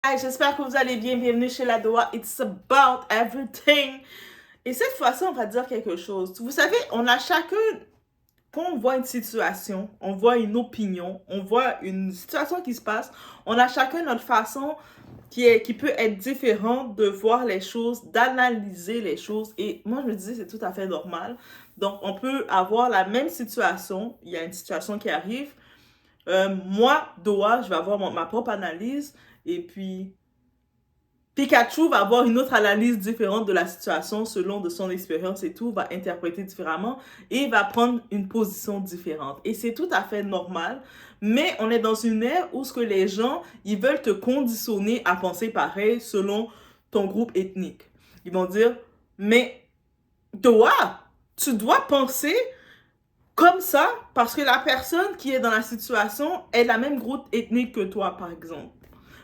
Hi, j'espère que vous allez bien. Bienvenue chez la Doha. It's about everything. Et cette fois-ci, on va dire quelque chose. Vous savez, on a chacun, quand on voit une situation, on voit une opinion, on voit une situation qui se passe, on a chacun notre façon qui peut être différente de voir les choses, d'analyser les choses. Et moi, je me disais, c'est tout à fait normal. Donc, on peut avoir la même situation. Il y a une situation qui arrive. Moi, Doha, je vais avoir ma propre analyse. Et puis, Pikachu va avoir une autre analyse différente de la situation selon de son expérience et tout, va interpréter différemment et va prendre une position différente. Et c'est tout à fait normal, mais on est dans une ère où ce que les gens, ils veulent te conditionner à penser pareil selon ton groupe ethnique. Ils vont dire, mais toi, tu dois penser comme ça parce que la personne qui est dans la situation est la même groupe ethnique que toi, par exemple.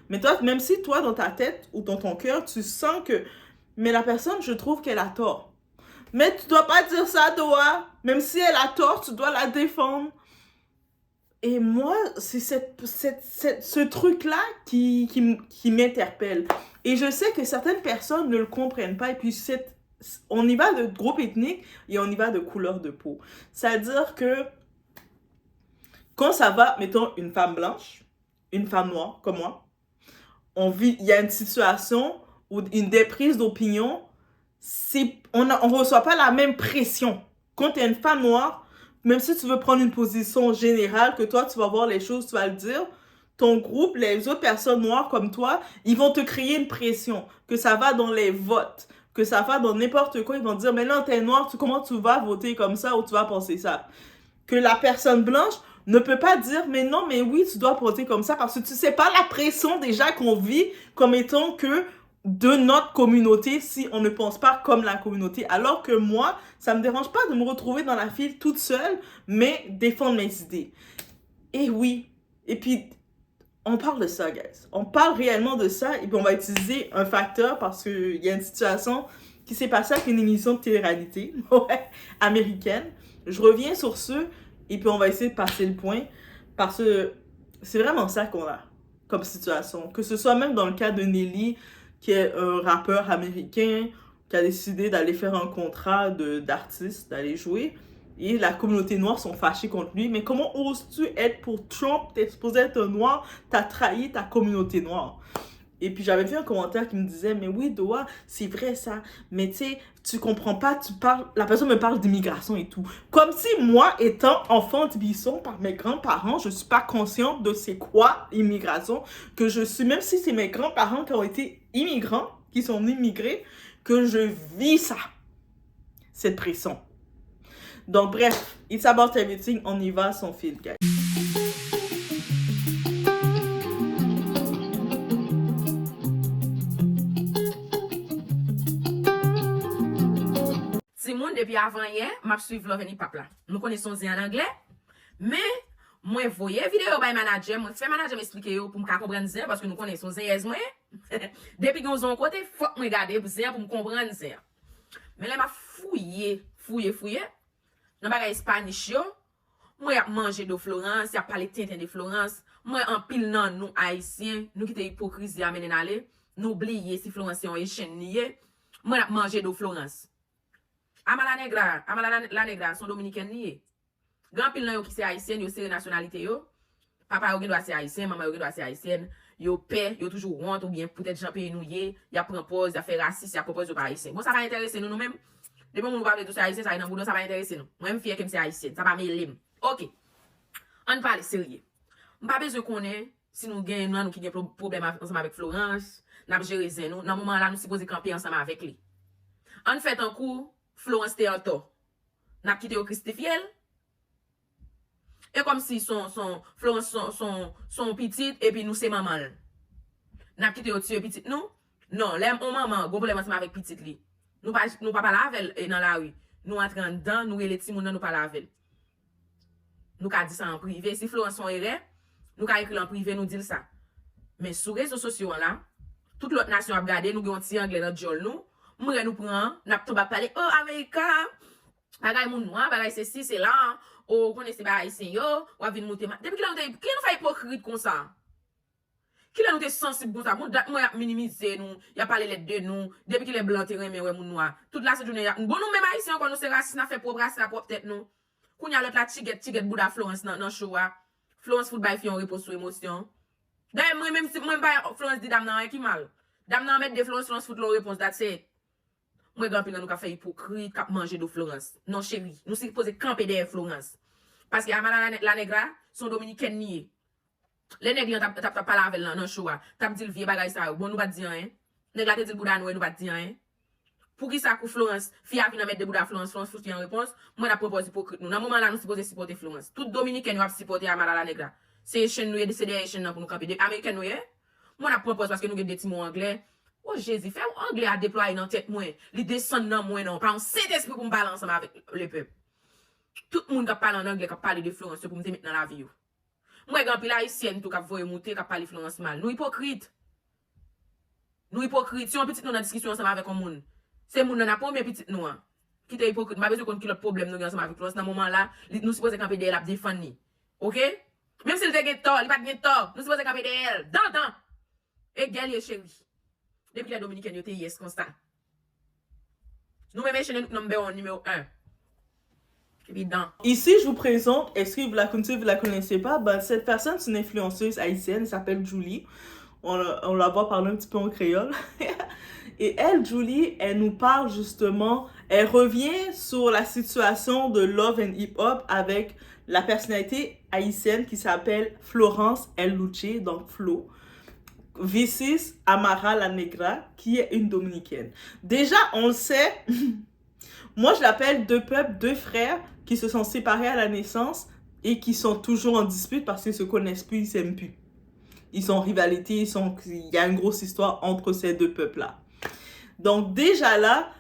Mais toi, même si toi, dans ta tête ou dans ton cœur, tu sens que, mais la personne, je trouve qu'elle a tort. Mais tu dois pas dire ça, Doha. Même si elle a tort, tu dois la défendre. Et moi, c'est ce truc-là qui m'interpelle. Et je sais que certaines personnes ne le comprennent pas. Et puis, on y va de groupe ethnique et on y va de couleur de peau. C'est-à-dire que quand ça va, mettons, une femme blanche, une femme noire, comme moi, il y a une situation ou une déprise d'opinion, on ne reçoit pas la même pression. Quand tu es une femme noire, même si tu veux prendre une position générale, que toi, tu vas voir les choses, tu vas le dire, ton groupe, les autres personnes noires comme toi, ils vont te créer une pression, que ça va dans les votes, que ça va dans n'importe quoi, ils vont te dire, mais là, t'es noir, comment tu vas voter comme ça ou tu vas penser ça? Que la personne blanche ne peut pas dire mais non mais oui tu dois porter comme ça parce que tu sais pas la pression déjà qu'on vit comme étant que de notre communauté si on ne pense pas comme la communauté, alors que moi ça me dérange pas de me retrouver dans la file toute seule mais défendre mes idées. Et oui, et puis on parle de ça, guys, on parle réellement de ça et puis on va utiliser un facteur parce qu'il y a une situation qui s'est passée avec une émission de télé-réalité ouais, américaine. Je reviens sur ce et puis on va essayer de passer le point parce que c'est vraiment ça qu'on a comme situation. Que ce soit même dans le cas de Nelly, qui est un rappeur américain qui a décidé d'aller faire un contrat d'artiste, d'aller jouer. Et la communauté noire sont fâchés contre lui. Mais comment oses-tu être pour Trump? T'es supposé être un noir, t'as trahi ta communauté noire. Et puis j'avais vu un commentaire qui me disait, mais oui, Doha, c'est vrai ça, mais tu sais, tu comprends pas, la personne me parle d'immigration et tout. Comme si moi, étant enfant de Bisson par mes grands-parents, je suis pas consciente de c'est quoi l'immigration, que je suis, même si c'est mes grands-parents qui ont été immigrants, qui sont immigrés, que je vis ça, cette pression. Donc bref, it's about everything, on y va sans fil, guys. Si moun depuis avant hier, m'a suivre Love and Hip Hop là. Nous connaissons en anglais, mais moi voyais vidéo by manager, moi fait manager m'expliquer yo pour me comprendre ça parce que nous connaissons zéez moi. Depuis qu'on son côté, faut me regarder pour ça pour me comprendre ça. Mais là m'a fouillé dans bagay Spanish yo. Moi y a mangé de Florence, y a parlé tintin de Florence. Moi en pile nan nous haïtiens, nous qui te hypocrisie à mener aller, nous oublier si Florence est chaîne nié. Moi y a mangé de Florence. Amala la negra, son dominicaine lié. Grand pile nan yo qui c'est haïtienne, yo c'est nationalité yo. Papa yo doit c'est haïtien, maman yo doit c'est haïtienne. Yo paix, yo toujours honte ou bien peut-être Jean pays nouye, y a propose, y a fait raciste, y a propose pas haïtien. Bon ça va intéresser nous même. Depuis on parle de tout ça haïtien, ça dans boudon ça va intéresser nous. Moi même fier que c'est haïtienne, ça va mêler. OK. On parle sérieux. M'pa besoin connaître si nous gagnons nous qui gagne problème ensemble avec Florence, n'a gérer ça nous. Dans moment là nous supposé camper ensemble avec lui. On fait un coup Florence était en tort. N'a quitté au Christifiel. Et comme si Florence son petite et puis nous c'est maman. N'a quitté au tuer petite nous. Non, l'aime on maman, go problème ensemble avec petite li. Nous pas parler avec dans la rue. Nous entrons dedans, nous les petits moun nous parler avec. Nous ka dit ça en privé, si Florence son erreur, nous ka écrit en privé nous dire ça. Mais sur les réseaux sociaux là, toute l'autre nation a regardé, nous gon ti anglais dans jol nous. Moi nous prend, n'a pas parler oh américain, bagay moun noir, bagay ceci c'est là, oh connaissez bagay haïtien yo, ou vinn monter. Depuis que là qui nous fait hypocrite comme ça? Qui là nous t'es sensible pour ça? Moi, y a minimisé nous, y a parlé de nous, depuis qu'il est blanc, t'es remé, ouais, mon noir. Toute la journée, bon, nous, même haïtiens, quand nous, c'est raciste, n'a fait pour brasser la propre tête, nous. Quand y a l'autre, la tiget Bouddha Florence, dans show, Florence Football, fait un repos sur émotion. D'ailleurs, moi, même si, moi, Florence dit, dame, nan, qui mal. Dame, nan, mettre des Florence Foot, leur réponse, that's it. Moi, grand pile, nous, qu'a fait hypocrite, qu'a mangé de Florence. Non, chérie, nous, c'est posé camper derrière Florence. Parce que, la negra, son dominicaine nié. Les nègres t'as pas lavé là dans show t'as dit le vieux bagay ça bon nous pas dire hein nègre te dit bouda nous pas dire hein pour qui ça coup Florence fille a venir mettre de bouda Florence faut en réponse moi n'a proposé pour nous dans moment là nous supposé supporter Florence tout dominicain nous a supporter Amara la negra c'est chaîne nous c'est des chaînes pour nous camper des américains nous moi n'a propose parce que nous avons des petits mots anglais oh Jésus fait anglais à déployer dans tête moi li descend dans moi non pas un cet esprit pour me parler ensemble avec le peuple tout le monde qui parle en anglais qui parle de Florence pour me mettre dans la vie. Moi, grand pile haïtienne, tout cap voye monter, cap parler Florence mal. Nous hypocrites. Nous hypocrites. Si on petit nous dans discussion ensemble avec un monde, c'est monde dans la première petite nous. Qui t'es hypocrite, m'a besoin qu'on qui l'autre problème nous ensemble avec Florence dans moment là, nous supposé camper derrière la défendre. OK? Même s'il te gagne tort, il pas gagne tort, nous supposé camper derrière. Dans. Et gagne chérie. Depuis la dominicaine yo te yes constant. Nous même chaîne numéro 1. Évident. Ici, je vous présente, est-ce que vous la connaissez, vous la connaissez pas? Ben, cette personne, c'est une influenceuse haïtienne, elle s'appelle Julie. On la voit parler un petit peu en créole. Et elle, Julie, elle nous parle justement, elle revient sur la situation de Love and Hip Hop avec la personnalité haïtienne qui s'appelle Florence El Luche, donc Flo, versus Amara la Negra, qui est une dominicaine. Déjà, on le sait, moi je l'appelle deux peuples, deux frères, qui se sont séparés à la naissance et qui sont toujours en dispute parce qu'ils se connaissent plus, ils s'aiment plus. Ils sont en rivalité, il y a une grosse histoire entre ces deux peuples-là. Donc déjà là,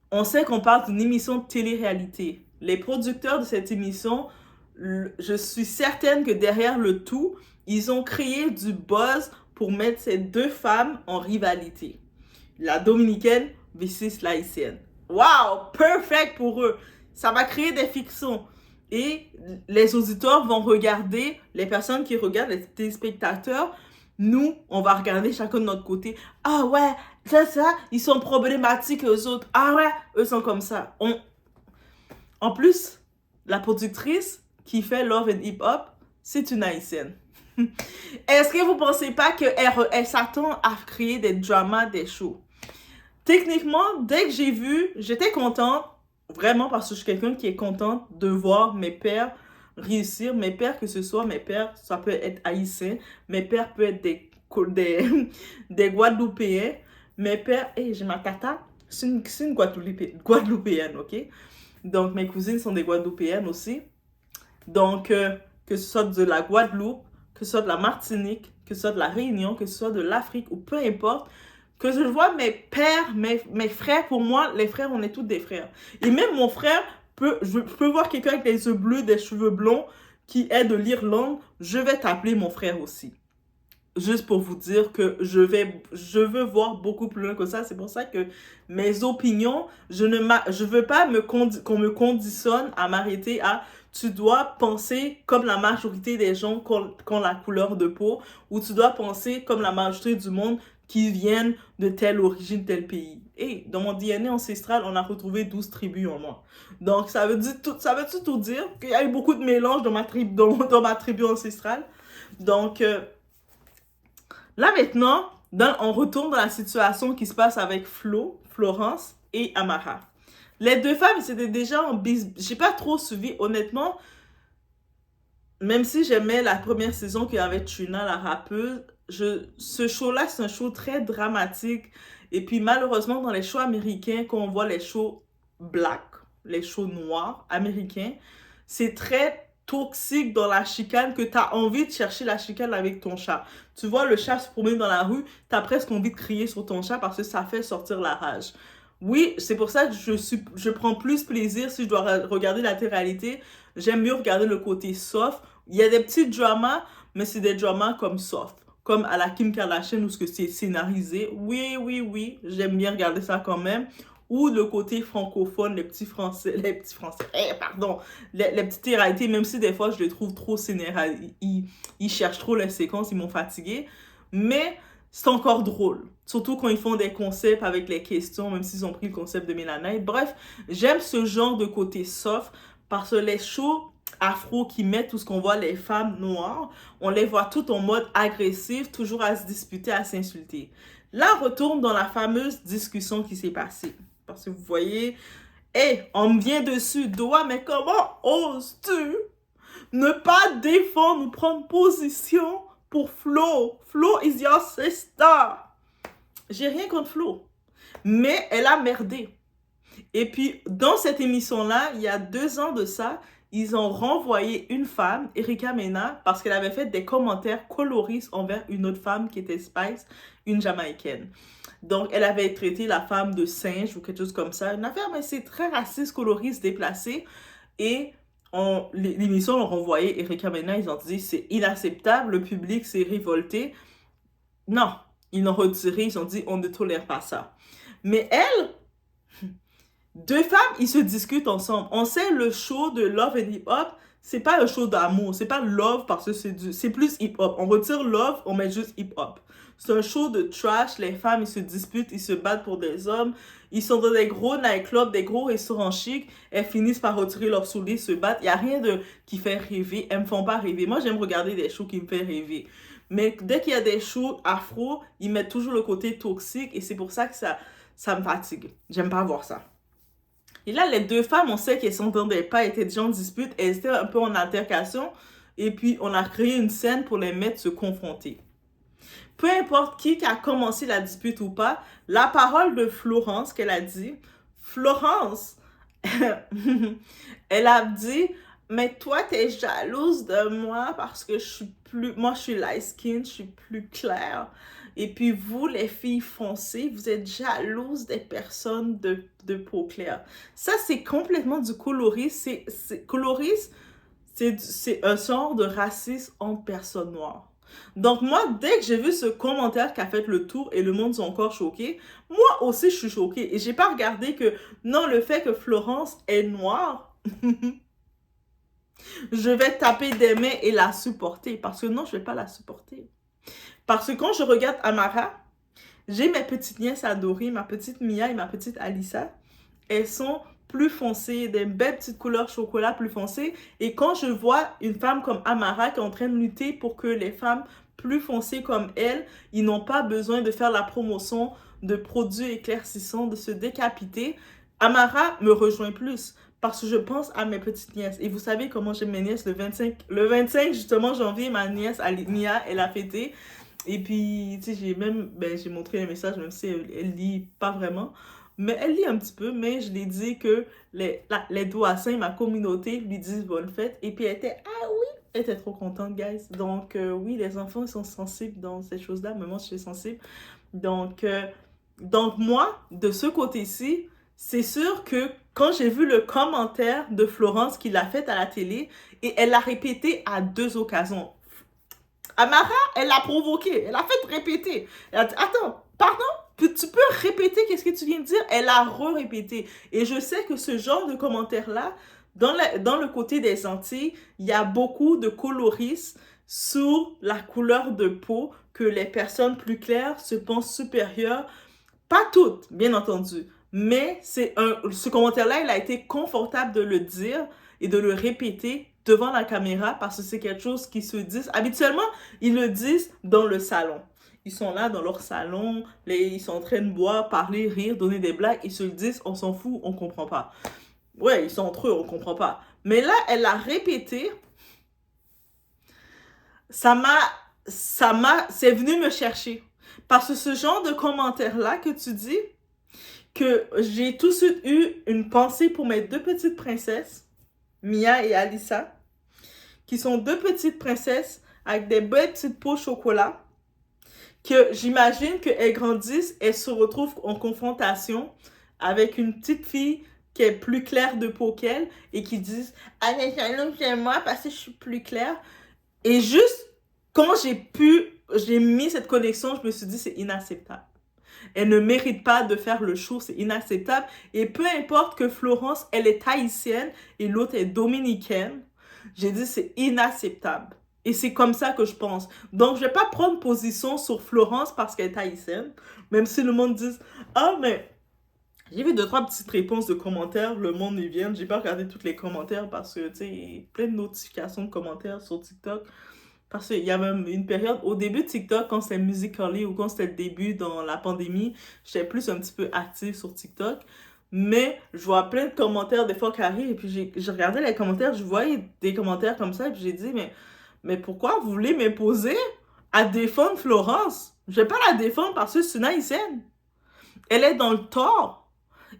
on sait qu'on parle d'une émission de télé-réalité. Les producteurs de cette émission, je suis certaine que derrière le tout, ils ont créé du buzz pour mettre ces deux femmes en rivalité. La dominicaine versus l'haïtienne. Wow, perfect pour eux. Ça va créer des fictions. Et les auditeurs vont regarder, les personnes qui regardent, les téléspectateurs, nous, on va regarder chacun de notre côté. Ah ouais, c'est ça, ils sont problématiques eux autres. Ah ouais, eux sont comme ça. En plus, la productrice qui fait Love and Hip Hop, c'est une haïtienne. Est-ce que vous pensez pas qu'elle s'attend à créer des dramas, des shows? Techniquement, dès que j'ai vu, j'étais contente. Vraiment, parce que je suis quelqu'un qui est contente de voir mes pères réussir. Mes pères, que ce soit mes pères, ça peut être haïtien. Mes pères peuvent être des Guadeloupéens. Mes pères, j'ai ma tata, c'est une Guadeloupéenne, ok? Donc, mes cousines sont des Guadeloupéennes aussi. Donc, que ce soit de la Guadeloupe, que ce soit de la Martinique, que ce soit de la Réunion, que ce soit de l'Afrique, ou peu importe, que je vois mes pères, mes frères, pour moi, les frères, on est tous des frères. Et même mon frère, je peux voir quelqu'un avec les yeux bleus, des cheveux blonds, qui est de l'Irlande, je vais t'appeler mon frère aussi. Juste pour vous dire que je veux voir beaucoup plus loin que ça. C'est pour ça que mes opinions, je veux pas qu'on me conditionne à m'arrêter à tu dois penser comme la majorité des gens qui ont la couleur de peau, ou tu dois penser comme la majorité du monde qui viennent de telle origine, tel pays. Et dans mon DNA ancestral, on a retrouvé 12 tribus en moi. Donc, ça veut tout dire qu'il y a eu beaucoup de mélange dans ma tribu ancestrale. Donc, là maintenant, on retourne dans la situation qui se passe avec Florence et Amara. Les deux femmes, c'était déjà en bis. J'ai pas trop suivi, honnêtement. Même si j'aimais la première saison qu'il y avait Trina, la rappeuse, ce show-là, c'est un show très dramatique. Et puis, malheureusement, dans les shows américains, quand on voit les shows black, les shows noirs américains, c'est très toxique dans la chicane que tu as envie de chercher la chicane avec ton chat. Tu vois le chat se promener dans la rue, tu as presque envie de crier sur ton chat parce que ça fait sortir la rage. Oui, c'est pour ça que je prends plus plaisir si je dois regarder la télé-réalité. J'aime mieux regarder le côté soft. Il y a des petits dramas, mais c'est des dramas comme soft. Comme à la Kim Kardashian où c'est scénarisé. Oui, j'aime bien regarder ça quand même. ou le côté francophone, les petits français, les petites réalités, même si des fois je les trouve trop scénaires, ils cherchent trop les séquences, ils m'ont fatigué, mais c'est encore drôle. Surtout quand ils font des concepts avec les questions, même s'ils ont pris le concept de Mélanie. Bref, j'aime ce genre de côté soft parce que les shows afro qui mettent tout ce qu'on voit les femmes noires, on les voit toutes en mode agressif, toujours à se disputer, à s'insulter. Là, on retourne dans la fameuse discussion qui s'est passée. Parce que vous voyez, on me vient dessus, Doa, mais comment oses-tu ne pas défendre ou prendre position pour Flo? Flo is your sister. J'ai rien contre Flo, mais elle a merdé. Et puis, dans cette émission-là, il y a 2 ans de ça, ils ont renvoyé une femme, Erika Mena, parce qu'elle avait fait des commentaires coloristes envers une autre femme qui était Spice, une Jamaïcaine. Donc, elle avait traité la femme de singe ou quelque chose comme ça. Une affaire, mais c'est très raciste, coloriste, déplacé. Et l'émission l'a renvoyé Erika Mena, ils ont dit c'est inacceptable, le public s'est révolté. Non, ils l'ont retiré, ils ont dit on ne tolère pas ça. Mais elle, 2 femmes, ils se discutent ensemble. On sait le show de Love and Hip Hop, c'est pas un show d'amour, c'est pas love parce que c'est plus hip hop. On retire love, on met juste hip hop. C'est un show de trash, les femmes, ils se disputent, ils se battent pour des hommes. Ils sont dans des gros nightclubs, des gros restaurants chics. Elles finissent par retirer leurs souliers, se battent. Il n'y a rien qui fait rêver. Elles me font pas rêver. Moi, j'aime regarder des shows qui me font rêver. Mais dès qu'il y a des shows afro, ils mettent toujours le côté toxique et c'est pour ça que ça me fatigue. J'aime pas voir ça. Et là, les 2 femmes, on sait qu'elles s'entendaient pas, étaient déjà en dispute, elles étaient un peu en altercation. Et puis, on a créé une scène pour les mettre se confronter. Peu importe qui a commencé la dispute ou pas, la parole de Florence qu'elle a dit, Florence, elle a dit, mais toi, t'es jalouse de moi parce que moi, je suis light skin, je suis plus claire. Et puis vous, les filles foncées, vous êtes jalouses des personnes de peau claire. Ça, c'est complètement du colorisme. Colorisme, c'est un genre de racisme en personne noire. Donc moi, dès que j'ai vu ce commentaire qui a fait le tour et le monde sont encore choqués, moi aussi je suis choquée. Et j'ai pas regardé que, non, le fait que Florence est noire, je vais taper des mains et la supporter. Parce que non, je vais pas la supporter. Parce que quand je regarde Amara, j'ai mes petites nièces adorées, ma petite Mia et ma petite Alissa. Elles sont plus foncées, des belles petites couleurs chocolat plus foncées. Et quand je vois une femme comme Amara qui est en train de lutter pour que les femmes plus foncées comme elle, ils n'ont pas besoin de faire la promotion de produits éclaircissants, de se décapiter, Amara me rejoint plus. Parce que je pense à mes petites nièces. Et vous savez comment j'aime mes nièces le 25. Le 25, justement, janvier, ma nièce Mia, elle a fêté. Et puis, tu sais, j'ai montré les messages, même si elle lit pas vraiment. Mais elle lit un petit peu, mais je lui ai dit que les Douassins, ma communauté, lui disent bonne fête. Et puis elle était, ah oui, elle était trop contente, guys. Donc, oui, les enfants, ils sont sensibles dans ces choses-là. Mais moi, je suis sensible. Donc moi, de ce côté-ci, c'est sûr que quand j'ai vu le commentaire de Florence qui l'a fait à la télé, et elle l'a répété à 2 occasions. Amara, elle l'a provoqué. Elle a fait répéter. Elle a dit, attends, pardon? Tu peux répéter qu'est-ce que tu viens de dire? Elle a répété. Et je sais que ce genre de commentaire-là, dans le côté des Antilles, il y a beaucoup de coloristes sur la couleur de peau que les personnes plus claires se pensent supérieures. Pas toutes, bien entendu. Mais ce commentaire-là, il a été confortable de le dire et de le répéter devant la caméra parce que c'est quelque chose qu'ils se disent. Habituellement, ils le disent dans le salon. Ils sont là dans leur salon, ils sont en train de boire, parler, rire, donner des blagues. Ils se le disent, on s'en fout, on comprend pas. Ouais, ils sont entre eux, on comprend pas. Mais là, elle l'a répété. C'est venu me chercher. Parce que ce genre de commentaire-là que tu dis, que j'ai tout de suite eu une pensée pour mes 2 petites princesses, Mia et Alissa, qui sont 2 petites princesses avec des belles petites peaux chocolat, que j'imagine qu'elles grandissent, elles se retrouvent en confrontation avec une petite fille qui est plus claire de peau qu'elle et qui disent « Ah, mais jalouse de moi parce que je suis plus claire. » Et juste, quand j'ai mis cette connexion, je me suis dit « C'est inacceptable. » Elle ne mérite pas de faire le show, c'est inacceptable. Et peu importe que Florence, elle est haïtienne et l'autre est dominicaine, j'ai dit c'est inacceptable. Et c'est comme ça que je pense. Donc, je vais pas prendre position sur Florence parce qu'elle est haïtienne, même si le monde dit « Ah, mais j'ai vu 2-3 petites réponses de commentaires, le monde y vient. J'ai pas regardé tous les commentaires parce que, tu sais, plein de notifications de commentaires sur TikTok. Parce qu'il y a même une période, au début de TikTok, quand c'était Musical.ly ou quand c'était le début dans la pandémie, j'étais plus un petit peu active sur TikTok. Mais je vois plein de commentaires des fois qui arrivent et puis j'ai regardé les commentaires, je voyais des commentaires comme ça et puis j'ai dit, mais pourquoi vous voulez m'imposer à défendre Florence? Je vais pas la défendre parce que c'est une haïtienne. Elle est dans le tort.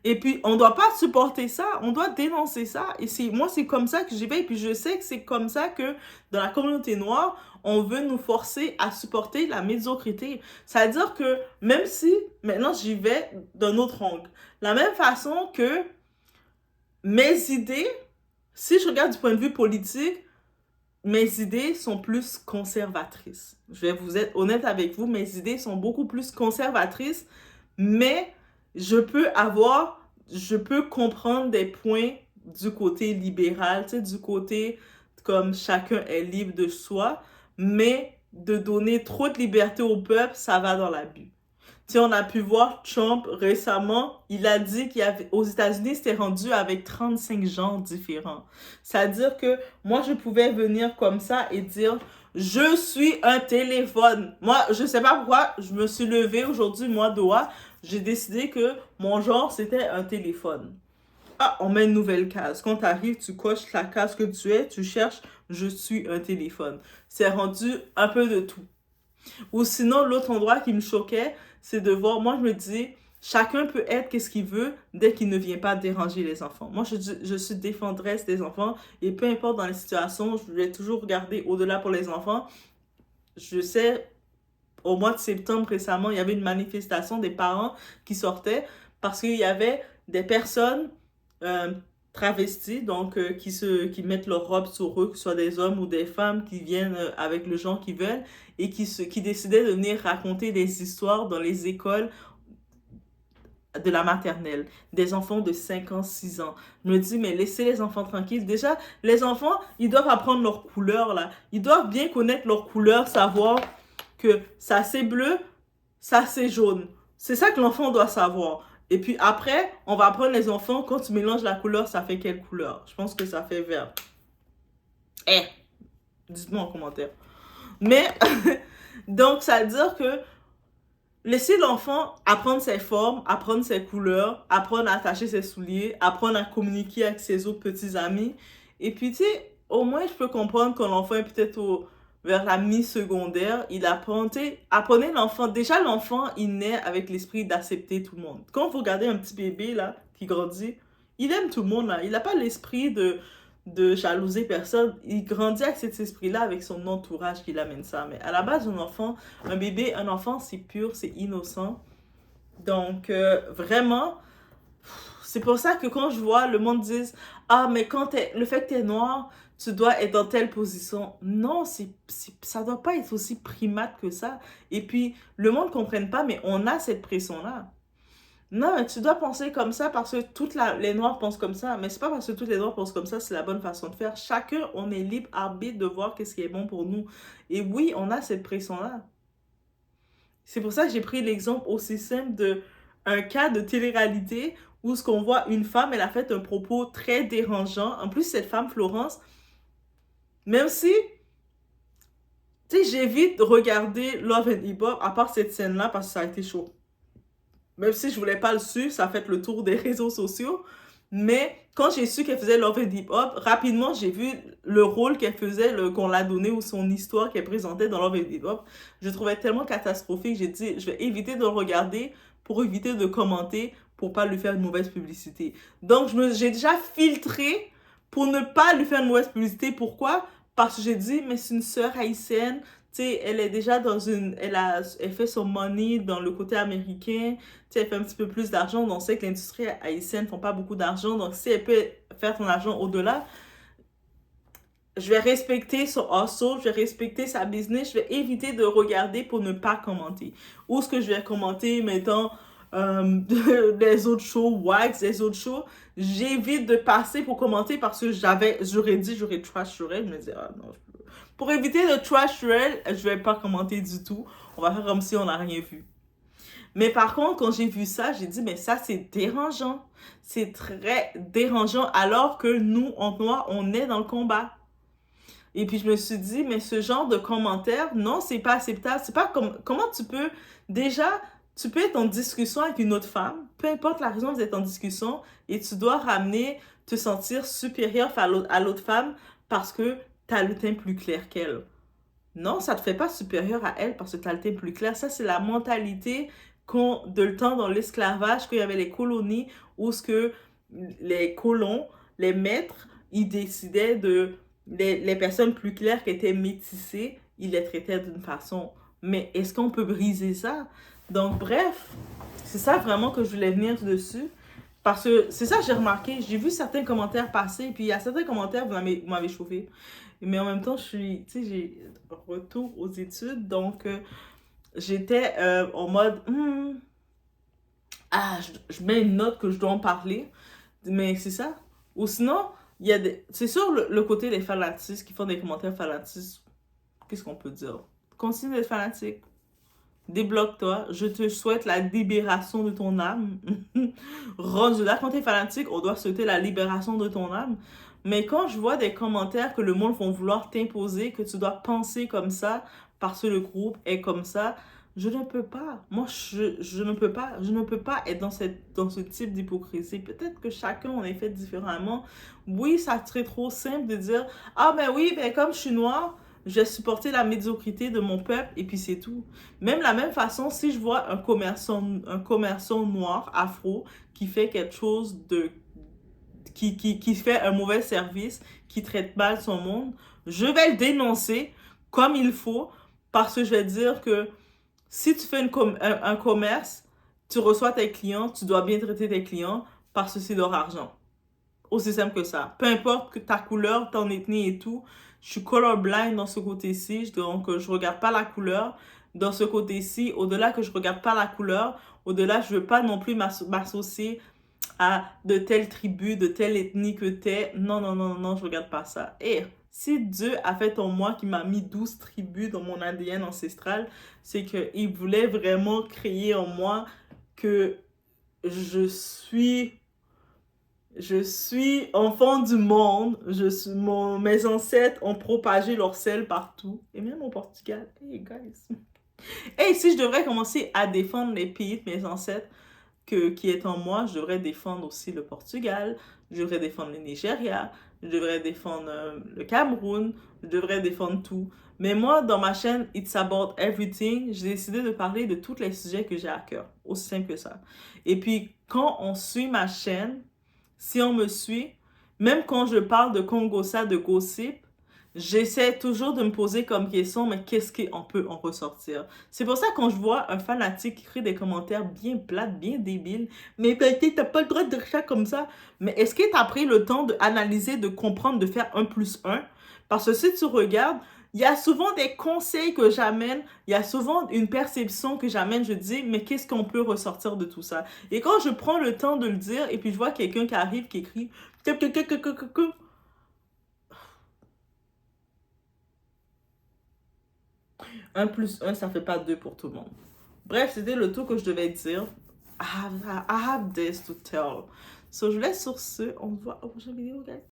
Et puis, on doit pas supporter ça, on doit dénoncer ça. Et moi, c'est comme ça que j'y vais. Et puis, je sais que c'est comme ça que dans la communauté noire, on veut nous forcer à supporter la médiocrité. C'est-à-dire que même si, maintenant, j'y vais d'un autre angle. La même façon que mes idées, si je regarde du point de vue politique, mes idées sont plus conservatrices. Je vais vous être honnête avec vous, mes idées sont beaucoup plus conservatrices, mais je peux comprendre des points du côté libéral, tu sais, du côté comme chacun est libre de soi, mais de donner trop de liberté au peuple, ça va dans l'abus. Tu sais, on a pu voir Trump récemment, il a dit qu'aux États-Unis, c'était rendu avec 35 genres différents. C'est-à-dire que moi, je pouvais venir comme ça et dire, je suis un téléphone. Moi, je sais pas pourquoi, je me suis levée aujourd'hui, moi, Doha, j'ai décidé que mon genre, c'était un téléphone. Ah, on met une nouvelle case. Quand tu arrives, tu coches la case que tu es, tu cherches, je suis un téléphone. C'est rendu un peu de tout. Ou sinon, l'autre endroit qui me choquait, c'est de voir, moi je me dis, chacun peut être qu'est-ce qu'il veut dès qu'il ne vient pas déranger les enfants. Moi, je suis défendresse des enfants et peu importe dans les situations, je vais toujours regarder au-delà pour les enfants. Je sais, au mois de septembre récemment, il y avait une manifestation des parents qui sortaient parce qu'il y avait des personnes travestis, donc qui mettent leur robe sur eux, que ce soit des hommes ou des femmes qui viennent avec le genre qu'ils veulent et qui décidaient de venir raconter des histoires dans les écoles de la maternelle, des enfants de 5 ans, 6 ans. Je me dis, mais laissez les enfants tranquilles. Déjà, les enfants, ils doivent apprendre leur couleur, là. Ils doivent bien connaître leur couleur, savoir que ça c'est bleu, ça c'est jaune. C'est ça que l'enfant doit savoir. Et puis après, on va apprendre les enfants, quand tu mélanges la couleur, ça fait quelle couleur? Je pense que ça fait vert. Dites-moi en commentaire. Mais, donc, ça veut dire que laisser l'enfant apprendre ses formes, apprendre ses couleurs, apprendre à attacher ses souliers, apprendre à communiquer avec ses autres petits amis. Et puis, tu sais, au moins, je peux comprendre que l'enfant est peut-être vers la mi-secondaire, il apprend, tu sais, apprenez l'enfant. Déjà, l'enfant, il naît avec l'esprit d'accepter tout le monde. Quand vous regardez un petit bébé, là, qui grandit, il aime tout le monde, là. Il n'a pas l'esprit de jalouser personne. Il grandit avec cet esprit-là, avec son entourage qui l'amène ça. Mais à la base, un enfant, c'est pur, c'est innocent. Donc, vraiment, c'est pour ça que quand je vois le monde dire « Ah, mais le fait que t'es noir, tu dois être dans telle position. » Non, ça doit pas être aussi primate que ça. Et puis, le monde ne comprenne pas, mais on a cette pression-là. Non, mais tu dois penser comme ça parce que les Noirs pensent comme ça. Mais c'est pas parce que tous les Noirs pensent comme ça, c'est la bonne façon de faire. Chacun, on est libre arbitre de voir qu'est-ce qui est bon pour nous. Et oui, on a cette pression-là. C'est pour ça que j'ai pris l'exemple aussi simple d'un cas de télé-réalité où ce qu'on voit une femme, elle a fait un propos très dérangeant. En plus, cette femme, Florence, même si, tu sais, j'évite de regarder Love and Hip Hop à part cette scène-là parce que ça a été chaud. Même si je voulais pas le suivre, ça a fait le tour des réseaux sociaux. Mais quand j'ai su qu'elle faisait Love and Hip Hop, rapidement, j'ai vu le rôle qu'elle faisait, qu'on l'a donné ou son histoire qu'elle présentait dans Love and Hip Hop. Je trouvais tellement catastrophique. J'ai dit, je vais éviter de le regarder pour éviter de commenter, pour pas lui faire une mauvaise publicité. Donc, j'ai déjà filtré pour ne pas lui faire une mauvaise publicité. Pourquoi? Parce que j'ai dit, mais c'est une sœur haïtienne. Tu sais, elle est déjà elle fait son money dans le côté américain. Tu sais, elle fait un petit peu plus d'argent. Donc, on sait que l'industrie haïtienne ne font pas beaucoup d'argent. Donc, si elle peut faire son argent au-delà, je vais respecter son hustle, je vais respecter sa business, je vais éviter de regarder pour ne pas commenter. Ou ce que je vais commenter, mettons, des autres shows, Wax, des autres shows, j'évite de passer pour commenter parce que j'aurais trash sur elle, je me dis, ah non, pour éviter de trash sur elle, je vais pas commenter du tout, on va faire comme si on n'a rien vu. Mais par contre, quand j'ai vu ça, j'ai dit, mais ça, c'est dérangeant. C'est très dérangeant alors que nous, en noir, on est dans le combat. Et puis, je me suis dit, mais ce genre de commentaires, non, c'est pas acceptable. C'est pas comme, comment tu peux, déjà, tu peux être en discussion avec une autre femme, peu importe la raison, vous êtes en discussion, et tu dois te sentir supérieur à l'autre femme parce que tu as le teint plus clair qu'elle. Non, ça te fait pas supérieur à elle parce que tu as le teint plus clair. Ça, c'est la mentalité de le temps dans l'esclavage, qu'il y avait les colonies où ce que les colons, les maîtres, ils décidaient de les personnes plus claires qui étaient métissées, ils les traitaient d'une façon. Mais est-ce qu'on peut briser ça? Donc, bref, c'est ça vraiment que je voulais venir dessus. Parce que c'est ça que j'ai remarqué. J'ai vu certains commentaires passer, puis il y a certains commentaires, vous m'avez chauffé. Mais en même temps, j'ai retour aux études, donc j'étais en mode, je mets une note que je dois en parler, mais c'est ça. Ou sinon, c'est sûr le côté des fanatistes qui font des commentaires fanatistes, qu'est-ce qu'on peut dire? Continue d'être fanatique. Débloque-toi. Je te souhaite la libération de ton âme. Rendu là, quand t'es fanatique, on doit souhaiter la libération de ton âme. Mais quand je vois des commentaires que le monde vont vouloir t'imposer, que tu dois penser comme ça, parce que le groupe est comme ça, je ne peux pas. Moi, je ne peux pas. Je ne peux pas être dans ce type d'hypocrisie. Peut-être que chacun en est fait différemment. Oui, ça serait trop simple de dire, ah ben oui, ben comme je suis noire, je vais supporter la médiocrité de mon peuple et puis c'est tout. Même la même façon, si je vois un commerçant noir, afro, qui fait quelque chose qui fait un mauvais service, qui traite mal son monde, je vais le dénoncer comme il faut parce que je vais dire que si tu fais un commerce, tu reçois tes clients, tu dois bien traiter tes clients parce que c'est leur argent. Aussi simple que ça. Peu importe que ta couleur, ton ethnie et tout, je suis colorblind dans ce côté-ci, donc je regarde pas la couleur. Dans ce côté-ci, au-delà que je regarde pas la couleur, au-delà, je veux pas non plus m'associer à de telle tribu, de telle ethnie que t'es. Non, non, non, non, je regarde pas ça. Et si Dieu a fait en moi, qui m'a mis 12 tribus dans mon ADN ancestral, c'est qu'il voulait vraiment créer en moi que je suis enfant du monde. Mes ancêtres ont propagé leur sel partout. Et même au Portugal. Hey, guys. Et si je devrais commencer à défendre les pays de mes ancêtres qui est en moi, je devrais défendre aussi le Portugal. Je devrais défendre le Nigeria. Je devrais défendre le Cameroun. Je devrais défendre tout. Mais moi, dans ma chaîne It's About Everything, j'ai décidé de parler de tous les sujets que j'ai à cœur. Aussi simple que ça. Et puis, quand on suit ma chaîne, si on me suit, même quand je parle de Congossa, de gossip, j'essaie toujours de me poser comme question, mais qu'est-ce qu'on peut en ressortir? C'est pour ça quand je vois un fanatique qui écrit des commentaires bien plates, bien débiles, mais t'as pas le droit de dire ça comme ça. Mais est-ce que t'as pris le temps d'analyser, de comprendre, de faire 1+1? Parce que si tu regardes, il y a souvent des conseils que j'amène, il y a souvent une perception que j'amène, je dis, mais qu'est-ce qu'on peut ressortir de tout ça? Et quand je prends le temps de le dire, et puis je vois quelqu'un qui arrive, qui écrit, 1+1, ça fait pas 2 pour tout le monde. Bref, c'était le tout que je devais dire. I have this to tell. So, je vous laisse sur ce. On se voit au prochain vidéo, guys.